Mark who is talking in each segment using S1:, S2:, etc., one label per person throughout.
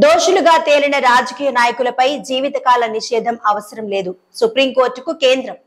S1: దోషులుగా తేలిన రాజకీయ నాయకులపై జీవితకాల నిషేధం అవసరం లేదు. సుప్రీంకోర్టుకు కేంద్రం.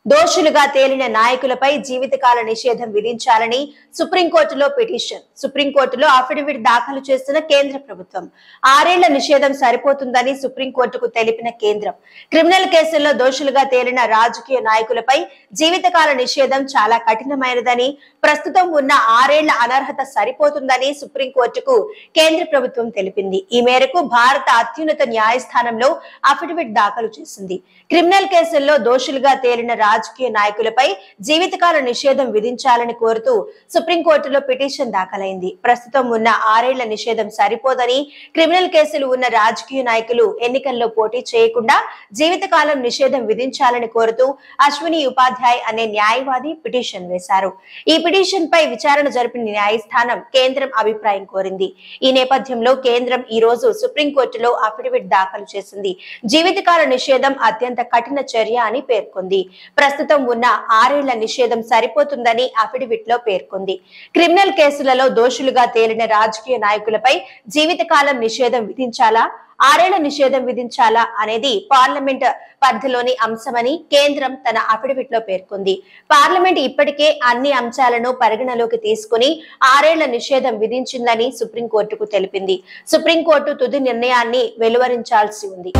S1: దోషులుగా తేలిన నాయకులపై జీవితకాల నిషేధం విధించాలని సుప్రీంకోర్టులో పిటిషన్. సుప్రీంకోర్టులో అఫిడవిట్ దాఖలు చేసిన కేంద్ర ప్రభుత్వం 6 ఏళ్ల నిషేధం సరిపోతుందని సుప్రీంకోర్టుకు తెలిపిన కేంద్రం, క్రిమినల్ కేసుల్లో దోషులుగా తేలిన రాజకీయ నాయకులపై జీవితకాల నిషేధం చాలా కఠినమైనదని, ప్రస్తుతం ఉన్న 6 ఏళ్ల అనర్హత సరిపోతుందని సుప్రీంకోర్టుకు కేంద్ర ప్రభుత్వం తెలిపింది. ఈ మేరకు భారత అత్యున్నత న్యాయస్థానంలో అఫిడవిట్ దాఖలు చేసింది. క్రిమినల్ కేసుల్లో దోషులుగా తేలిన రాజకీయ నాయకులపై జీవితకాల నిషేధం విధించాలని కోరుతూ సుప్రీంకోర్టులో పిటిషన్ దాఖలైంది. ప్రస్తుతం ఉన్న 6 ఏళ్ల నిషేధం సరిపోదని, క్రిమినల్ కేసులు ఉన్న రాజకీయ నాయకులు ఎన్నికల్లో పోటీ చేయకుండా జీవితకాలం నిషేధం విధించాలని కోరుతూ అశ్విని ఉపాధ్యాయ్ అనే న్యాయవాది పిటిషన్ వేశారు. ఈ పిటిషన్ పై విచారణ జరిపిన న్యాయస్థానం కేంద్రం అభిప్రాయం కోరింది. ఈ నేపథ్యంలో కేంద్రం ఈ రోజు సుప్రీంకోర్టులో అఫిడవిట్ దాఖలు చేసింది. జీవితకాల నిషేధం అత్యంత కఠిన చర్య అని పేర్కొంది. ప్రస్తుతం ఉన్న 6 ఏళ్ల నిషేధం సరిపోతుందని అఫిడవిట్ లో పేర్కొంది. క్రిమినల్ కేసులలో దోషులుగా తేలిన రాజకీయ నాయకులపై జీవితకాలం నిషేధం విధించాలా, 6 ఏళ్ల నిషేధం విధించాలా అనేది పార్లమెంట్ పరిధిలోని అంశమని కేంద్రం తన అఫిడవిట్ లో పేర్కొంది. పార్లమెంట్ ఇప్పటికే అన్ని అంశాలను పరిగణలోకి తీసుకుని 6 ఏళ్ల నిషేధం విధించిందని సుప్రీంకోర్టుకు తెలిపింది. సుప్రీంకోర్టు తుది నిర్ణయాన్ని వెలువరించాల్సి ఉంది.